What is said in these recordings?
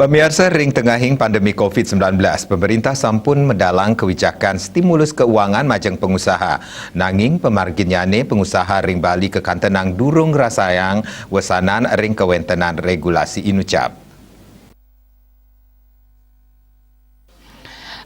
Pemirsa, ring tengahing pandemi COVID-19, pemerintah sampun mendalang kebijakan stimulus keuangan majeng pengusaha. Nanging pemarginyane pengusaha ring Bali kekantenang durung rasayang wesanan ring kewentenan regulasi inucap.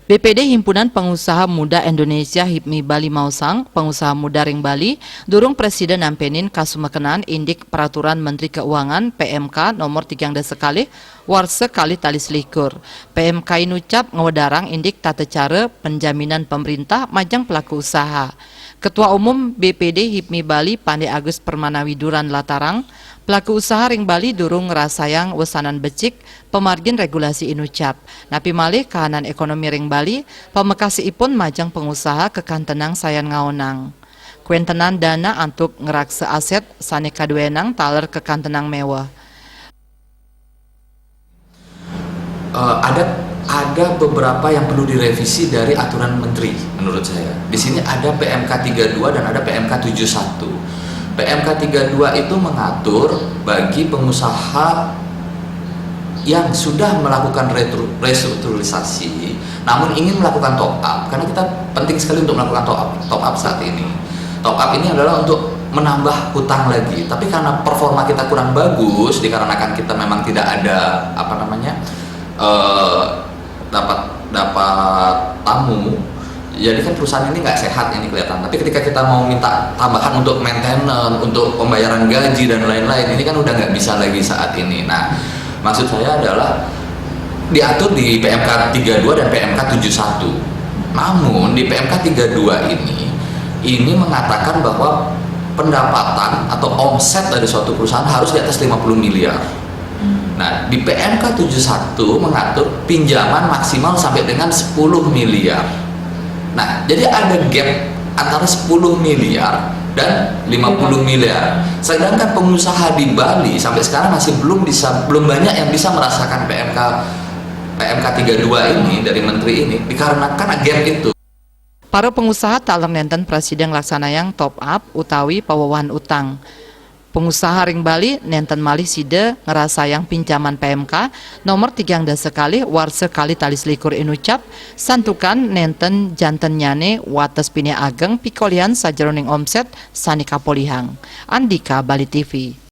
BPD Himpunan Pengusaha Muda Indonesia HIPMI Bali Mausang, pengusaha muda ring Bali, durung Presiden nampenin kasumekenan indik Peraturan Menteri Keuangan PMK nomor 3 sekali warse kali talis likur. PMK inucap ngewedarang indik tata cara penjaminan pemerintah majang pelaku usaha. Ketua Umum BPD HIPMI Bali Pande Agus Permanawi Duran latarang, pelaku usaha ring Bali durung ngerasayang wesanan becik pemargin regulasi inucap. Napi malih kahanan ekonomi ring Bali, pemekasi ipun majang pengusaha kekantenang sayan ngaonang. Kuentenan dana untuk ngerakse aset sane kaduenang taler kekantenang mewah. Ada beberapa yang perlu direvisi dari aturan menteri menurut saya. Di sini ada PMK 32 dan ada PMK 71. PMK 32 itu mengatur bagi pengusaha yang sudah melakukan restrukturisasi namun ingin melakukan top up, karena kita penting sekali untuk melakukan top up saat ini. Top up ini adalah untuk menambah hutang lagi, tapi karena performa kita kurang bagus dikarenakan kita memang tidak ada dapat tamu, jadi kan perusahaan ini nggak sehat ini kelihatan. Tapi ketika kita mau minta tambahan untuk maintenance, untuk pembayaran gaji dan lain-lain, ini kan udah nggak bisa lagi saat ini. Nah, maksud saya adalah diatur di PMK 32 dan PMK 71. Namun di PMK 32 ini mengatakan bahwa pendapatan atau omset dari suatu perusahaan harus di atas 50 miliar. Nah, di PMK 71 mengatur pinjaman maksimal sampai dengan 10 miliar. Nah, jadi ada gap antara 10 miliar dan 50 miliar. Sedangkan pengusaha di Bali sampai sekarang masih belum banyak yang bisa merasakan PMK 32 ini dari menteri ini dikarenakan gap itu. Para pengusaha taler nenten Presiden laksanayang top up utawi pawawahan utang. Pengusaha ring Bali nenten malih side ngerasayang pinjaman PMK nomor 3 sekali warse kali talis likur inucap santukan nenten janten nyane wates pine ageng pikolian sajeroning omset sani kapolihang. Andika, Bali TV.